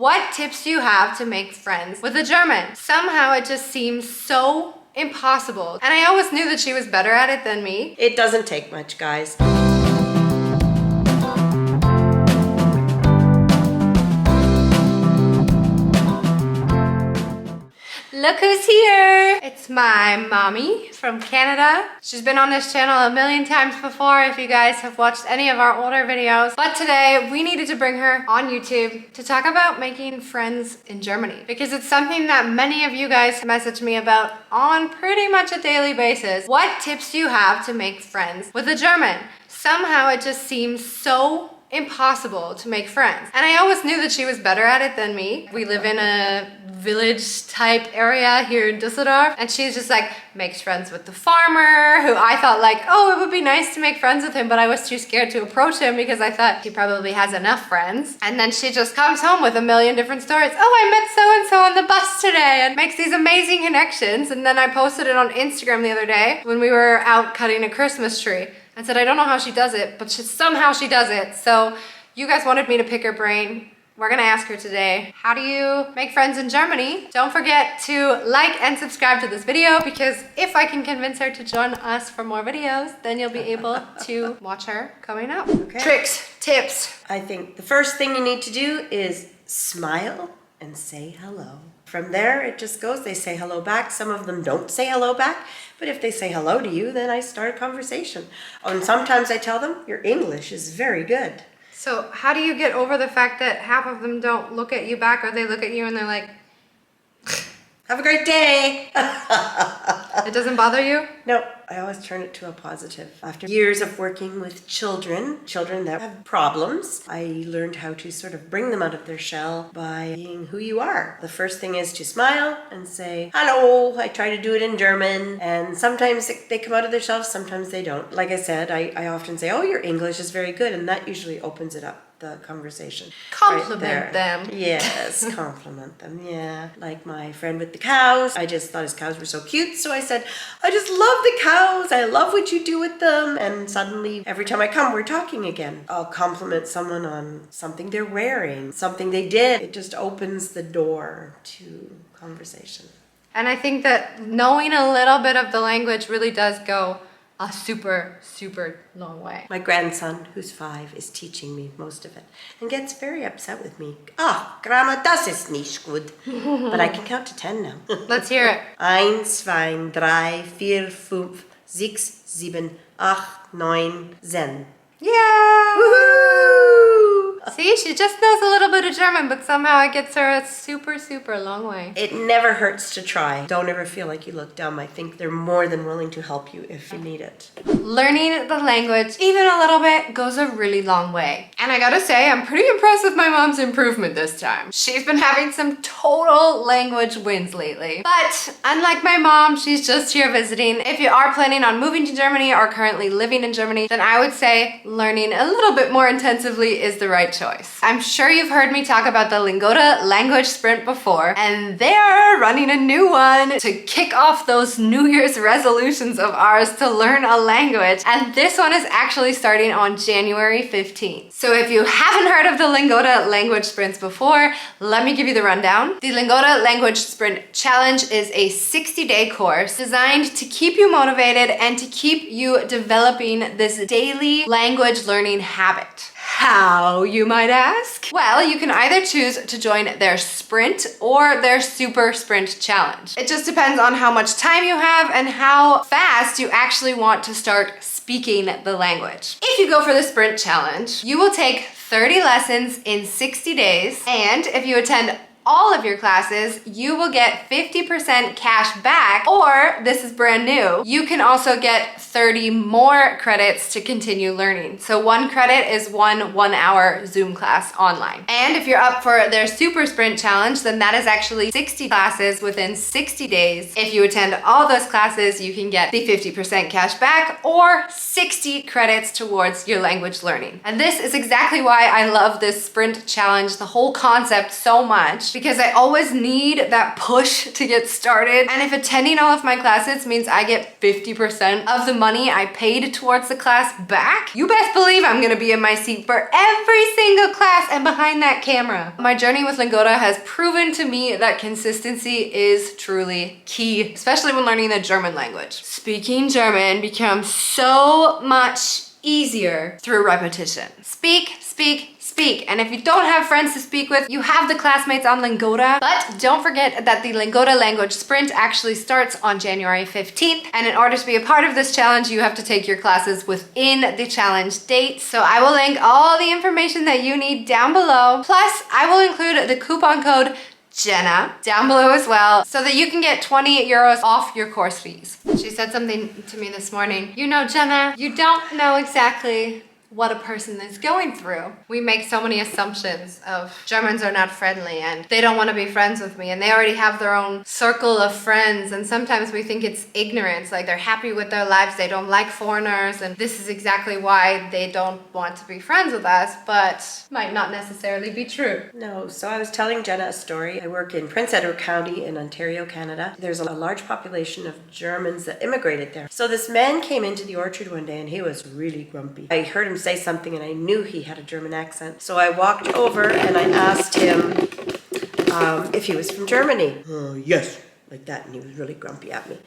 What tips do you have to make friends with a German? Somehow it just seems so impossible. And I always knew that she was better at it than me. It doesn't take much, guys. Look who's here! It's my mommy from Canada. She's been on this channel a million times before if you guys have watched any of our older videos. But today we needed to bring her on YouTube to talk about making friends in Germany. Because it's something that many of you guys message me about on pretty much a daily basis. What tips do you have to make friends with a German? Somehow it just seems so impossible to make friends. And I always knew that she was better at it than me. We live in a village type area here in Düsseldorf, and she's just like makes friends with the farmer, who I thought like, oh, it would be nice to make friends with him, but I was too scared to approach him because I thought he probably has enough friends. And then she just comes home with a million different stories. Oh, I met so-and-so on the bus today, and makes these amazing connections. And then I posted it on Instagram the other day when we were out cutting a Christmas tree. I said, I don't know how she does it, but somehow she does it. So you guys wanted me to pick her brain. We're gonna ask her today, how do you make friends in Germany? Don't forget to like and subscribe to this video, because if I can convince her to join us for more videos, then you'll be able to watch her coming up. Okay. Tricks, tips. I think the first thing you need to do is smile and say hello. From there, it just goes. They say hello back. Some of them don't say hello back, but if they say hello to you, then I start a conversation. Oh, and sometimes I tell them, your English is very good. So how do you get over the fact that half of them don't look at you back, or they look at you and they're like, have a great day. It doesn't bother you? No, I always turn it to a positive. After years of working with children that have problems, I learned how to sort of bring them out of their shell by being who you are. The first thing is to smile and say, hello. I try to do it in German, and sometimes they come out of their shells, sometimes they don't. Like I said, I often say, oh, your English is very good, and that usually opens it up, the conversation. Compliment them. Yes, compliment them, yeah. Like my friend with the cows, I just thought his cows were so cute, so I said, I just love the cows, I love what you do with them. And suddenly, every time I come, we're talking again. I'll compliment someone on something they're wearing, something they did. It just opens the door to conversation. And I think that knowing a little bit of the language really does go a super, super long way. My grandson, who's 5, is teaching me most of it and gets very upset with me. Ah, Grandma, das ist nicht gut. But I can count to 10 now. Let's hear it. 1, 2, 3, 4, 5, 6, 7, 8, 9, 10. Yeah! Woohoo! See, she just knows a little bit of German, but somehow it gets her a super, super long way. It never hurts to try. Don't ever feel like you look dumb. I think they're more than willing to help you if you need it. Learning the language, even a little bit, goes a really long way. And I gotta say, I'm pretty impressed with my mom's improvement this time. She's been having some total language wins lately. But unlike my mom, she's just here visiting. If you are planning on moving to Germany or currently living in Germany, then I would say learning a little bit more intensively is the right choice. I'm sure you've heard me talk about the Lingota language sprint before, and they're running a new one to kick off those New Year's resolutions of ours to learn a language. And this one is actually starting on January 15th. So if you haven't heard of the Lingota language sprints before, let me give you the rundown. The Lingota language sprint challenge is a 60-day course designed to keep you motivated and to keep you developing this daily language learning habit. How, you might ask? Well, you can either choose to join their sprint or their super sprint challenge. It just depends on how much time you have and how fast you actually want to start speaking the language. If you go for the sprint challenge, you will take 30 lessons in 60 days, and if you attend all of your classes, you will get 50% cash back, or this is brand new, you can also get 30 more credits to continue learning. So 1 credit is one 1-hour Zoom class online. And if you're up for their super sprint challenge, then that is actually 60 classes within 60 days. If you attend all those classes, you can get the 50% cash back or 60 credits towards your language learning. And this is exactly why I love this sprint challenge, the whole concept, so much, because I always need that push to get started. And if attending all of my classes means I get 50% of the money I paid towards the class back, you best believe I'm gonna be in my seat for every single class and behind that camera. My journey with Lingoda has proven to me that consistency is truly key, especially when learning the German language. Speaking German becomes so much easier through repetition. Speak, speak, speak. And if you don't have friends to speak with, you have the classmates on Lingoda. But don't forget that the Lingoda language sprint actually starts on January 15th. And in order to be a part of this challenge, you have to take your classes within the challenge date. So I will link all the information that you need down below. Plus, I will include the coupon code Jenna down below as well, so that you can get 20 euros off your course fees. She said something to me this morning. You know, Jenna, you don't know exactly what a person is going through. We make so many assumptions of Germans are not friendly and they don't want to be friends with me and they already have their own circle of friends, and sometimes we think it's ignorance, like they're happy with their lives, they don't like foreigners, and this is exactly why they don't want to be friends with us, but might not necessarily be true. No, so I was telling Jenna a story. I work in Prince Edward County in Ontario, Canada. There's a large population of Germans that immigrated there. So this man came into the orchard one day and he was really grumpy. I heard him say something and I knew he had a German accent. So I walked over and I asked him if he was from Germany. Yes, like that. And he was really grumpy at me.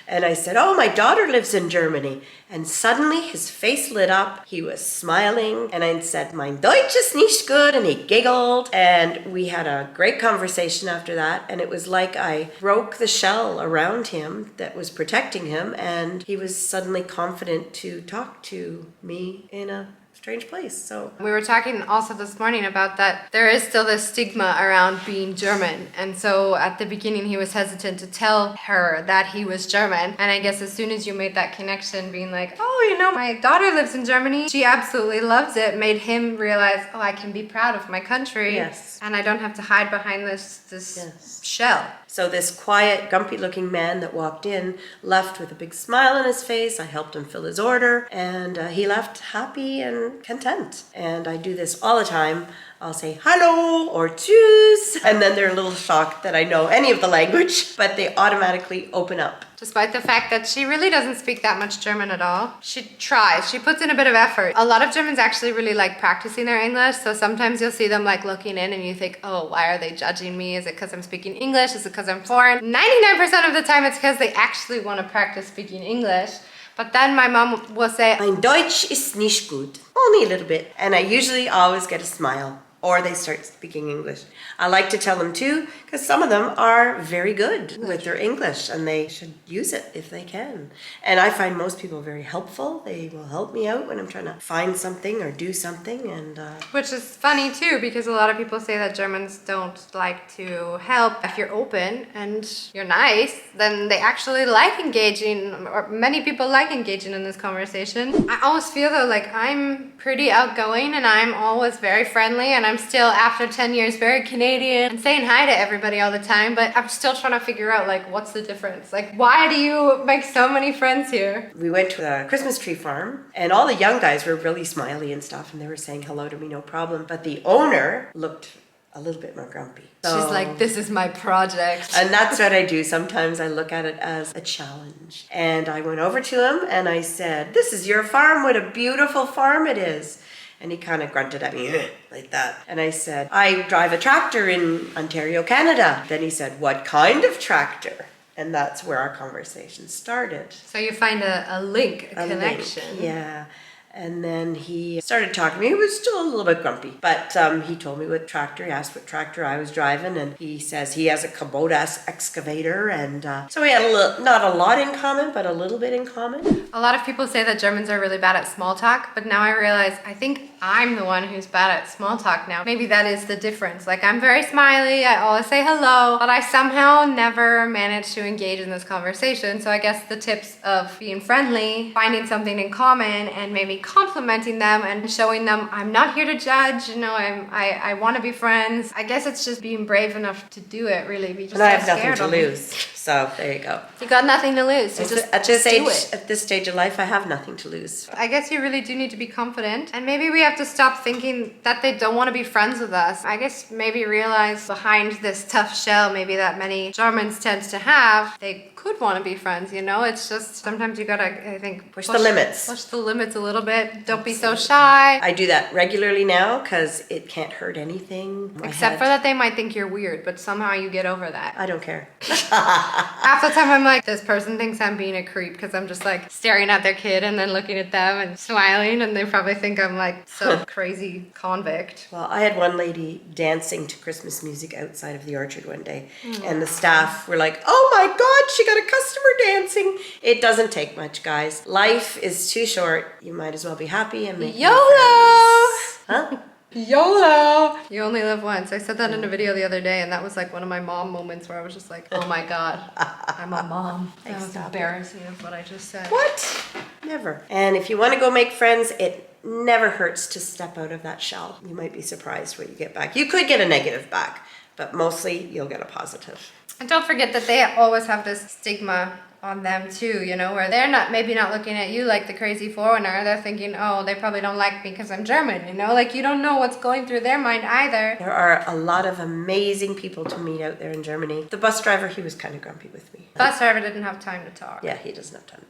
And I said, oh, my daughter lives in Germany. And suddenly his face lit up. He was smiling. And I said, mein Deutsch ist nicht gut. And he giggled. And we had a great conversation after that. And it was like I broke the shell around him that was protecting him. And he was suddenly confident to talk to me in a strange place. So we were talking also this morning about that there is still this stigma around being German, and so at the beginning he was hesitant to tell her that he was German, and I guess as soon as you made that connection, being like, oh, you know, my daughter lives in Germany, she absolutely loves it, made him realize, oh, I can be proud of my country. Yes. And I don't have to hide behind this Yes. shell. So this quiet, grumpy-looking man that walked in left with a big smile on his face. I helped him fill his order, and he left happy and content. And I do this all the time. I'll say hello or tschüss, and then they're a little shocked that I know any of the language, but they automatically open up. Despite the fact that she really doesn't speak that much German at all. She tries, she puts in a bit of effort. A lot of Germans actually really like practicing their English, so sometimes you'll see them like looking in and you think, oh, why are they judging me? Is it because I'm speaking English? Is it because I'm foreign? 99% of the time it's because they actually want to practice speaking English. But then my mom will say, mein Deutsch ist nicht gut. Only a little bit. And I usually always get a smile. Or they start speaking English. I like to tell them too, because some of them are very good with their English and they should use it if they can. And I find most people very helpful. They will help me out when I'm trying to find something or do something. And which is funny too, because a lot of people say that Germans don't like to help. If you're open and you're nice, then they actually like engaging, or many people like engaging in this conversation. I always feel though like I'm pretty outgoing and I'm always very friendly, and I'm still, after 10 years, very Canadian and saying hi to everybody all the time, but I'm still trying to figure out like what's the difference? Like, why do you make so many friends here? We went to a Christmas tree farm and all the young guys were really smiley and stuff and they were saying hello to me, no problem. But the owner looked a little bit more grumpy. She's like, this is my project. And that's what I do. Sometimes I look at it as a challenge. And I went over to him and I said, this is your farm. What a beautiful farm it is. And he kind of grunted at me like that. And I said, I drive a tractor in Ontario, Canada. Then he said, what kind of tractor? And that's where our conversation started. So you find a link, a connection. Link, yeah. And then he started talking to me. He was still a little bit grumpy, but he told me what tractor. He asked what tractor I was driving, and he says he has a Kubota excavator, and so we had not a lot in common, but a little bit in common. A lot of people say that Germans are really bad at small talk, but now I realize I think I'm the one who's bad at small talk now. Maybe that is the difference. Like, I'm very smiley, I always say hello, but I somehow never manage to engage in this conversation. So I guess the tips of being friendly, finding something in common, and maybe complimenting them and showing them I'm not here to judge, you know, I want to be friends. I guess it's just being brave enough to do it, really. Be just and I have so nothing scared to of me. lose. So there you go. You got nothing to lose. You just At this do age, it. at this stage of life, I have nothing to lose. I guess you really do need to be confident, and maybe we have to stop thinking that they don't want to be friends with us. I guess maybe realize behind this tough shell maybe that many Germans tend to have, they could want to be friends, you know? It's just sometimes you gotta, I think, Push the limits. Push the limits a little bit. Don't be so shy. I do that regularly now because it can't hurt anything. Except for that they might think you're weird, but somehow you get over that. I don't care. Half the time I'm like, this person thinks I'm being a creep because I'm just like staring at their kid and then looking at them and smiling, and they probably think I'm like some crazy convict. Well, I had one lady dancing to Christmas music outside of the orchard one day, and the staff were like, "Oh my God, she got a customer dancing." It doesn't take much, guys. Life is too short. You might as well be happy and make new YOLO! friends. Huh? YOLO! You only live once. I said that in a video the other day, and that was like one of my mom moments where I was just like, oh my God, I'm a mom. That was embarrassing of what I just said. What? Never. And if you want to go make friends, it never hurts to step out of that shell. You might be surprised what you get back. You could get a negative back, but mostly you'll get a positive. And don't forget that they always have this stigma on them too, you know, where they're maybe not looking at you like the crazy foreigner. They're thinking, oh, they probably don't like me because I'm German, you know? Like, you don't know what's going through their mind either. There are a lot of amazing people to meet out there in Germany. The bus driver, he was kind of grumpy with me. Bus driver didn't have time to talk. Yeah, he doesn't have time.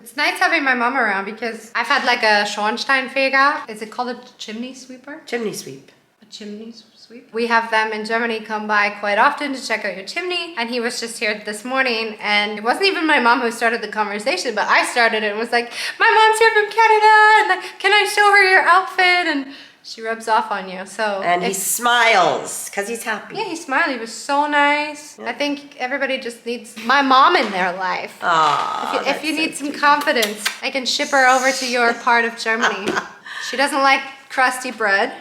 It's nice having my mom around because I've had like a Schornsteinfeger. Is it called a chimney sweeper? Chimney sweep. A chimney sweep? We have them in Germany come by quite often to check out your chimney, and he was just here this morning, and it wasn't even my mom who started the conversation, but I started it and was like, my mom's here from Canada, and like, can I show her your outfit? And she rubs off on you, so. And he smiles because he's happy. Yeah, he smiled. He was so nice. Yeah. I think everybody just needs my mom in their life. Aww, if you need some confidence, I can ship her over to your part of Germany. She doesn't like crusty bread.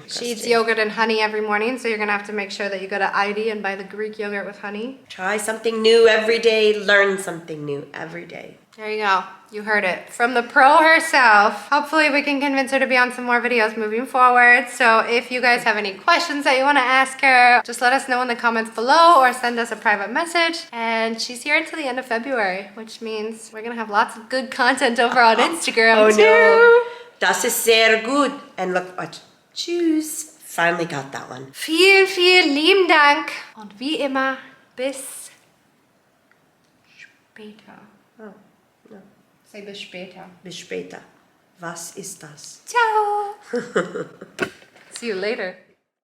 She eats yogurt and honey every morning, so you're gonna have to make sure that you go to Aldi and buy the Greek yogurt with honey. Try something new every day, learn something new every day. There you go. You heard it. From the pro herself. Hopefully we can convince her to be on some more videos moving forward. So if you guys have any questions that you want to ask her, just let us know in the comments below or send us a private message. And she's here until the end of February, which means we're gonna have lots of good content over on Instagram too. No. Das ist sehr gut. And look, watch. Tschüss. Finally got that one. Vielen, vielen lieben Dank. Und wie immer, bis später. Oh, no. Say bis später. Bis später. Was ist das? Ciao. See you later.